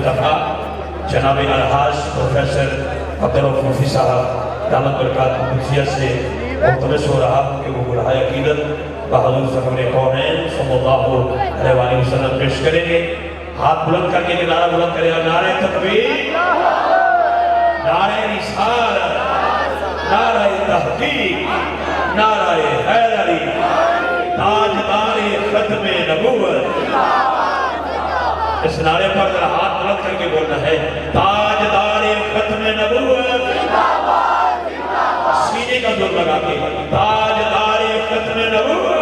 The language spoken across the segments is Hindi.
दफ़ा जनाब अलहाज प्रोफेसर अब्दुल मूफी साहब दामद बरकात कुदसियत से मुख्तलिस हो रहा कि वो बुलहाए अकीदत बहादुर ज़फ़र कौनैन सल्लल्लाहु अलैहि वसल्लम पेश करेंगे। हाथ बुलंद करके नारा बुलंद करेगा, नारे तकबीर, नारे रिसालत, नारे तहकीक, नारे हैदरी, ताजदारे खत्मे नबूवत। इस नारे पर जरा हाथ बुलंद करके बोलना है, ताजदारे खत्मे नबूवत, सीने का जोर लगा के, ताजदारे खत्मे नबूवत।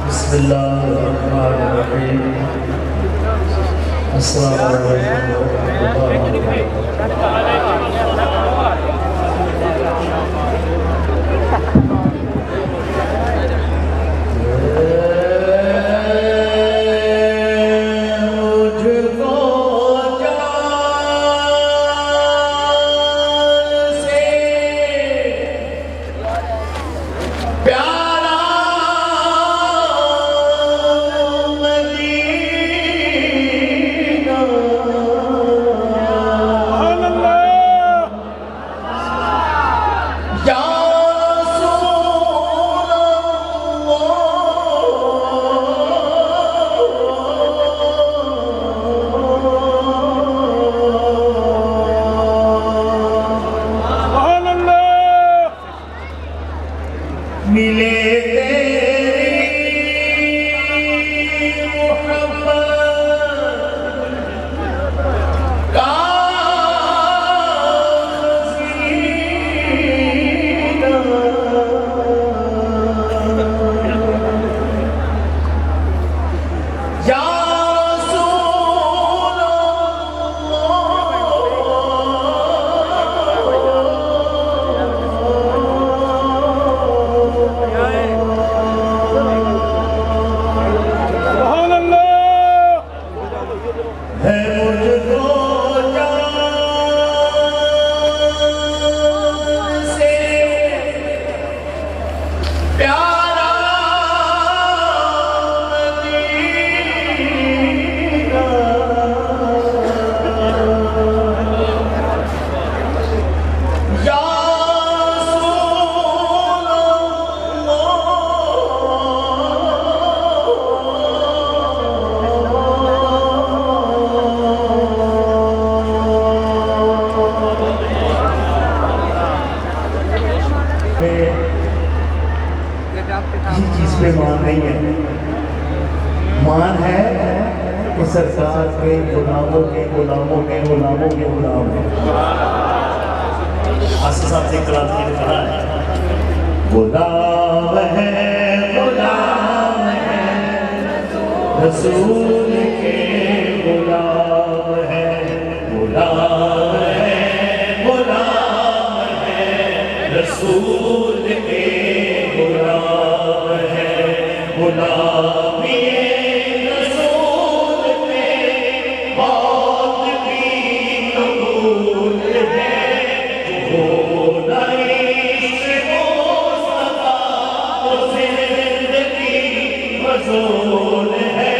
बिस्मिल्लाहिर्रहमानिर्रहीम। अस्सलामु अलैकुम वरहमतुल्लाहि मिले किसी चीज पे मान नहीं है, मान है कि सरकार के गुलामों के गुलामों के गुलामों के गुलाम है। आसिफ साहब से कलाम ने कहा है, गुलाम है रसूल के गुलाम है, गुलाम है रसूल के गुलाम है, गुलामी रसूल पे मौत भी कबूल है, जो नहीं से मुस्तफा तो जिंदगी मज़ूल है।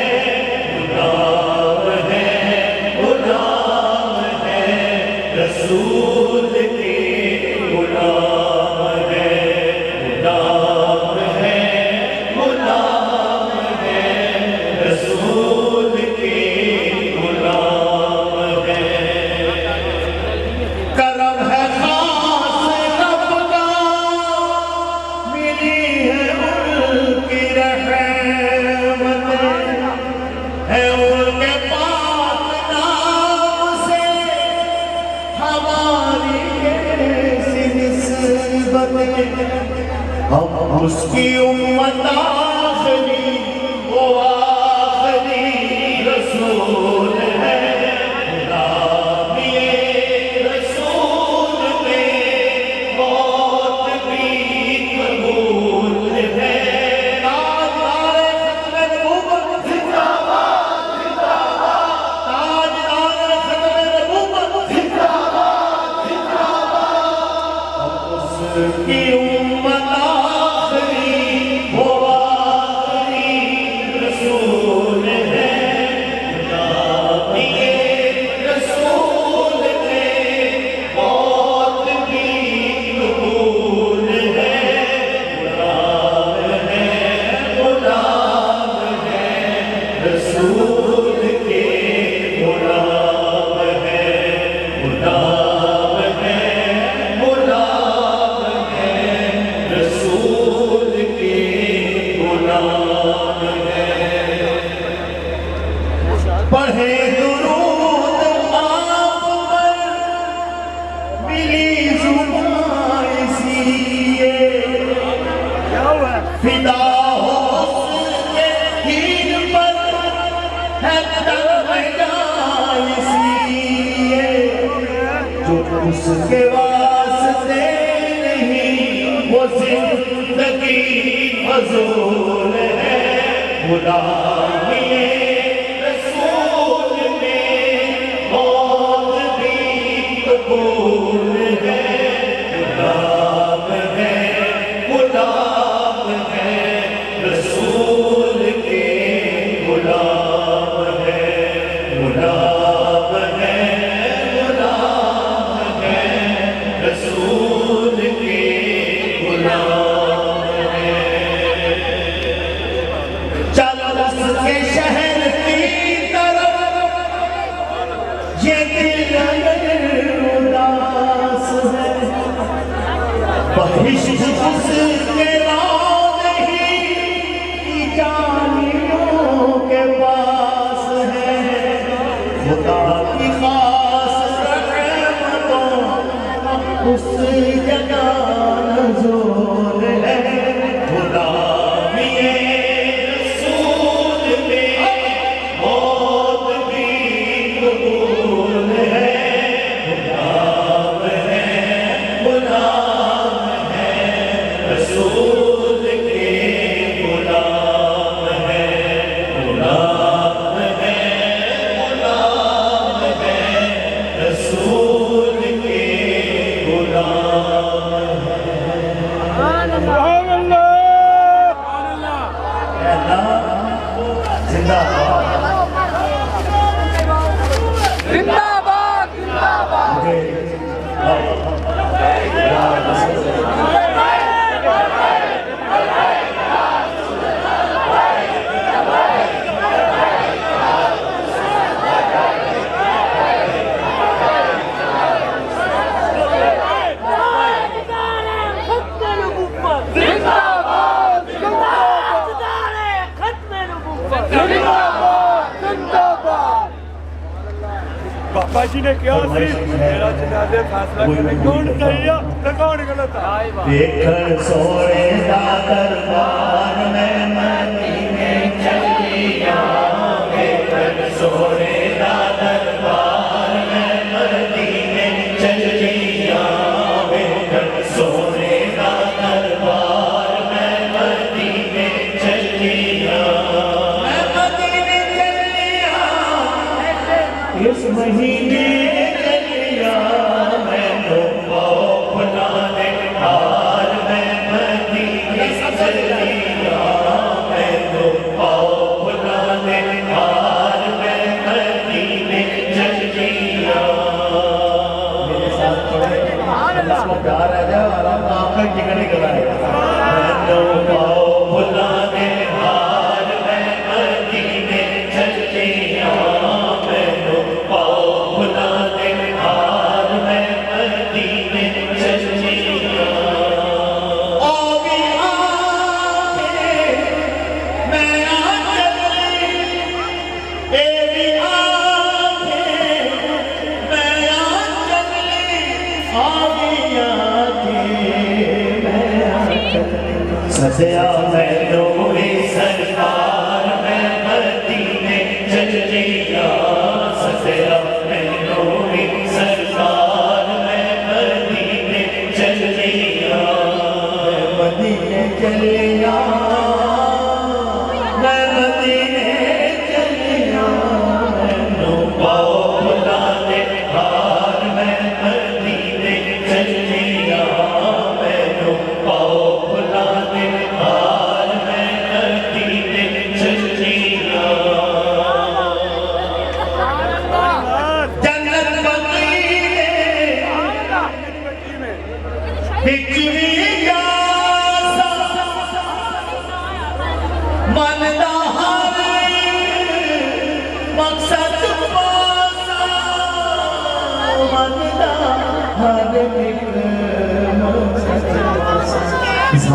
रसूल के गुलाम है, गुलाम है, गुलाम है, रसूल के गुलाम है। पढ़े दुरूद आप पर मिली जुबान इसलिए फिदा हो उसके दीन पर है तन्हाई इसलिए जो उसके वास्ते नहीं वो जिंदगी फजूल है। गुलामी रसूल में मौत भी कबूल है। गुलाम है, गुलाम है, रसूल के गुलाम है, गुलाम है, गुलाम है, रसूल के गुलाम है। चल उसके शहर की तरफ ये दिल अगर उदास है, बहिश्त उसके राह नहीं जानियों के पास है। खुदा की खास रहमतों उस जगह नज़ूर है। गुलामी रसूल में मौत भी कबूल है। गुलाम है, गुलाम है, रसूल के गुलाम है, गुलाम है, गुलाम है, रसूल के गुलाम है। जिंदाबाद जिंदाबाद बाबा जी ने क्या सी मेरा जनाजे फैसला करे कौन सही है ते कौन गलत है। देखण सोने दा दरबार में मदीने चलिया, देखण सोने दा दरबार में मदीने चलिया, देखण सोने दा दरबार में मदीने चलिया, मैं मदीने चलिया इस महीने चलिया, मैं तो अपनाने हार में मदीने चलिया, मैं तो अपनाने हार में मदीने चलिया। मेरे साथ थोड़े अल्लाह को प्यार आ जाए और आपका जिक्र कराएगा। मैं तो अपनाने हार में मदीने चलिया, मैं तो अपनाने हार में मदीने चलिया। आगे आगे मैं आंचल तेरी आगे मैं आंचल आगे आगे मैं आंचल सजया मैं नूरे सरकार में मदीने चलिया, सजया मैं नूरे सरकार में मदीने चलिया, मैं मदीने चलिया, मैं मदीने चलिया, मैनू पाओ बुलाने हार में मदीने चलिया, मैनू पाओ बुलाने हार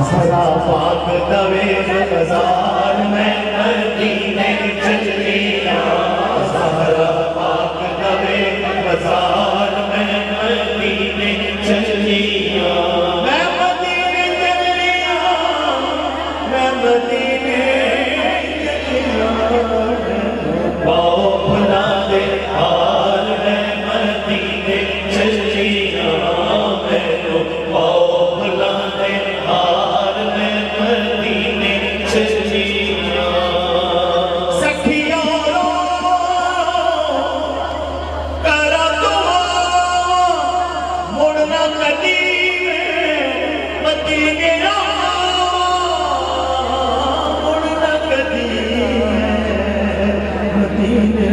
सहरा पाक दवे बाजार में मदीने चलिया सहरा पाक दवे बाजार में मदीने चलिया मैं मदीने चलिया मैं मदीने चलिया पाओ भुला दे हाल है मदीने चलिया मैं तो पाओ भुला दे हाल है मदीने चलिया सखिया करा दुआ मुड़ना कदी मदीने मुड़ना कदी मदीने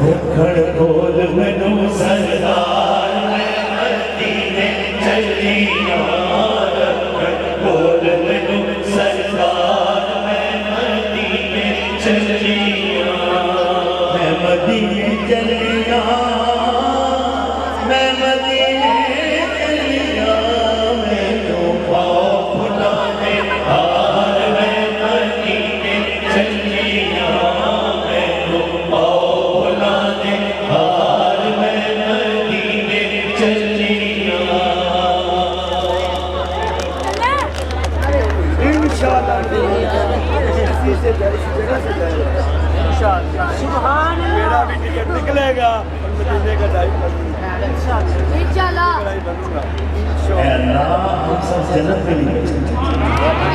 रखड़ बोल मैनू सरदार मैं मदीने चलिया रखड़ बोल मैनू सरदार मैं मदीने चलिया मैं मदीने चलिया मैं मदीने चलिया मैनू पाओ भुला दे हाल मैं मदीने चलिया मैनू पाओ भुला दे हाल मैं मदीने चलिया इंशाल्लाह इसी से इस जगह से जाएगा इंशाल्लाह सुभान अल्लाह मेरा भी टिकट निकलेगा और मदीने का ड्राइव करूंगा इंशाल्लाह ड्राइव बनूंगा ऐ अल्लाह हम सब जन्नत में लिए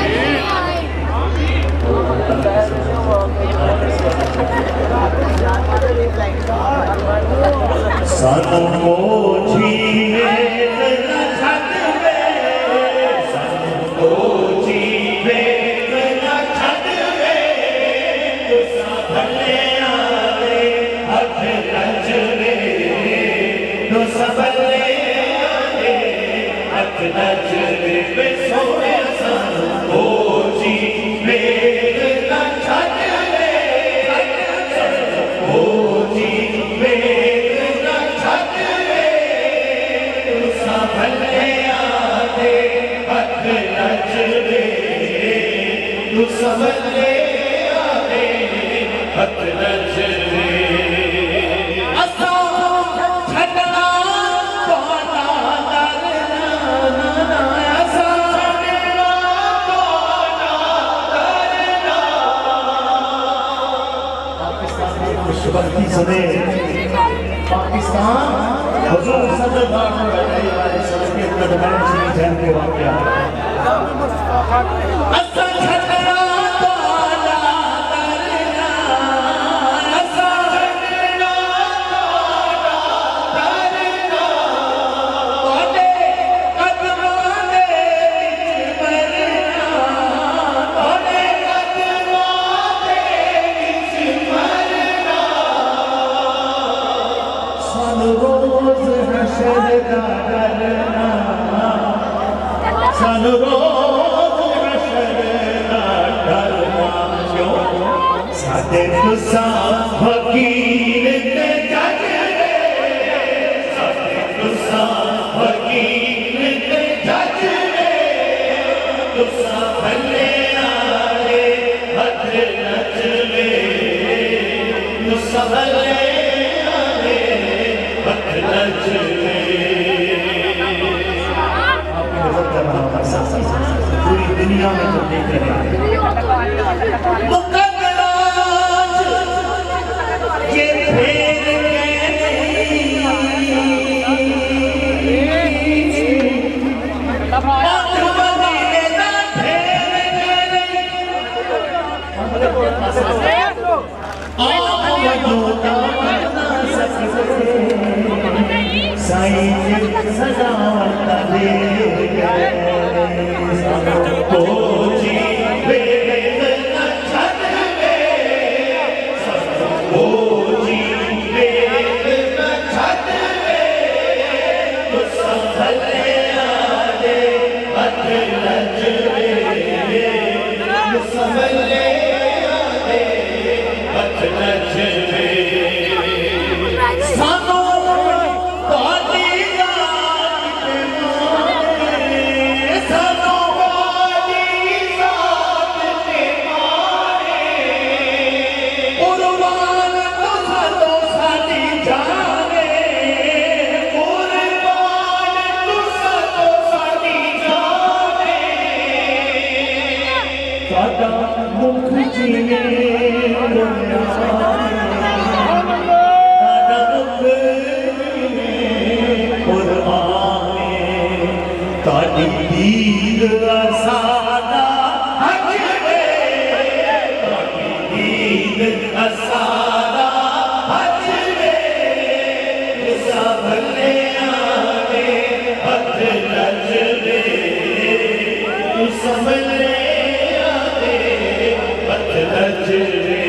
सानू मोची वेदना छत वे सानू मोची वेदना छत वे तुसा भले आवे हथ लज वे तुसा भले आवे हथ लज वे सोने सानू मोची वेदना छत वे मोची वेदना छत वे तुसा भले आवे हथ लज वे तुसा भले आवे हथ लज वे असा छडना तोड़ा दरना असा छडना तोड़ा दरना पाकिस्तान की खुशबख्ती समेत पाकिस्तान हुजूर सल्लल्लाहु अलैहि वसल्लम के कदमों से जन्म के वाक़या असा छडना तोड़ा दरना असा छडना तोड़ा दरना तोड़े कदमों दे विच मरना तोड़े कदमों दे विच मरना सानू रोज़ हशर दा डरना सानू रोज़ हशर दा डरना क्यों साडे तुसां फकीर ते जज ने साडे तुसां फकीर ते जज ने तुसां भले आले हथ नच वे तुसां भले आले हथ नच वे आपकी नजर कर रहा हूं पूरी दुनिया में तो देख रहे हैं मुकद्दराज ये फेर के मदीने दा फेर के आप मौजूदा बना सकते साईं सजावट दे गए कोची वेदना छत वे कोची वेदना छत वे तुसा भले आले हथ लज वे तुसा भले आले हथ लज वे सानू तोड़ी याद असारा हज वे तुसा भले आने हथ लज वे तुसा भले आने हथ लज वे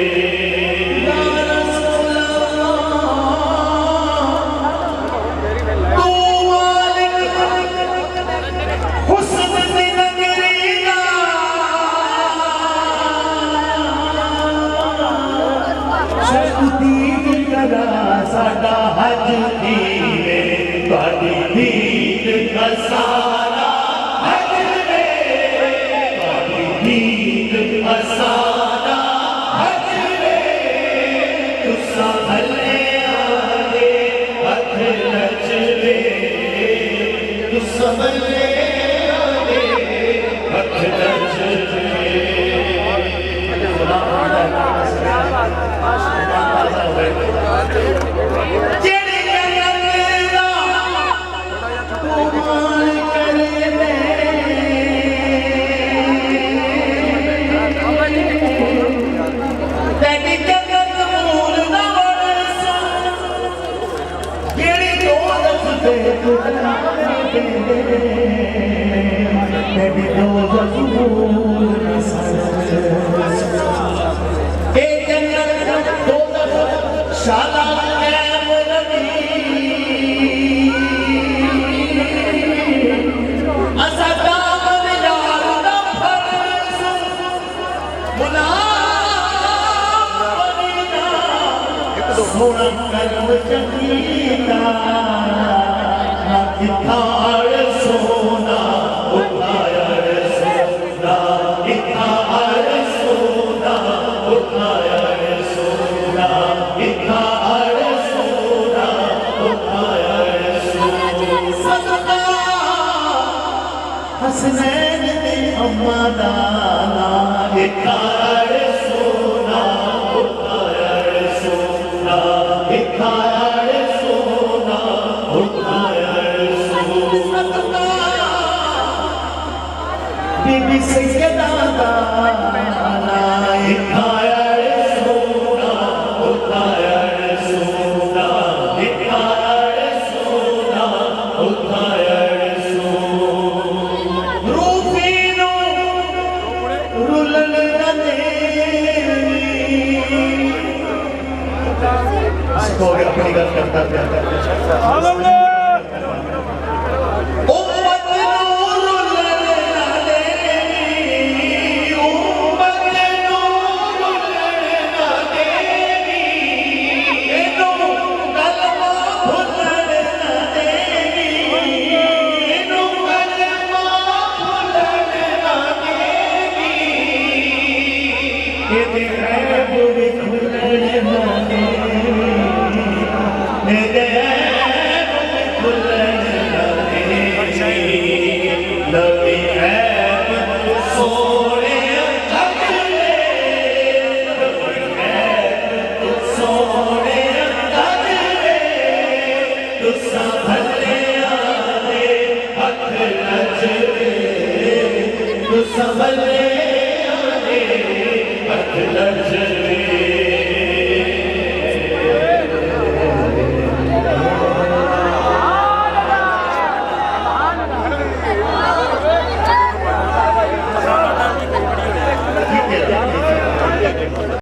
साडा हज दीवे तुहाडी दीद का सारा हज वे तुहाडी दीद का सारा हज वे तुसा भले आने हथ लज वे तुसा भले आने हथ लज वे सोना कर्म चंगीता ना इथार सोना उठाया सोना इथार सोना उठाया सोना इथार सोना उठाया सोना हसनैन ने अम्मा दाना इथार सोना उठाया सोना इथार सोना उठाया सोना बीबी सैयदा दाना इथार सोना उठाया सोना इथार सोना उठाया सोना रूपीनो रुलन हो गया अपनी गल करता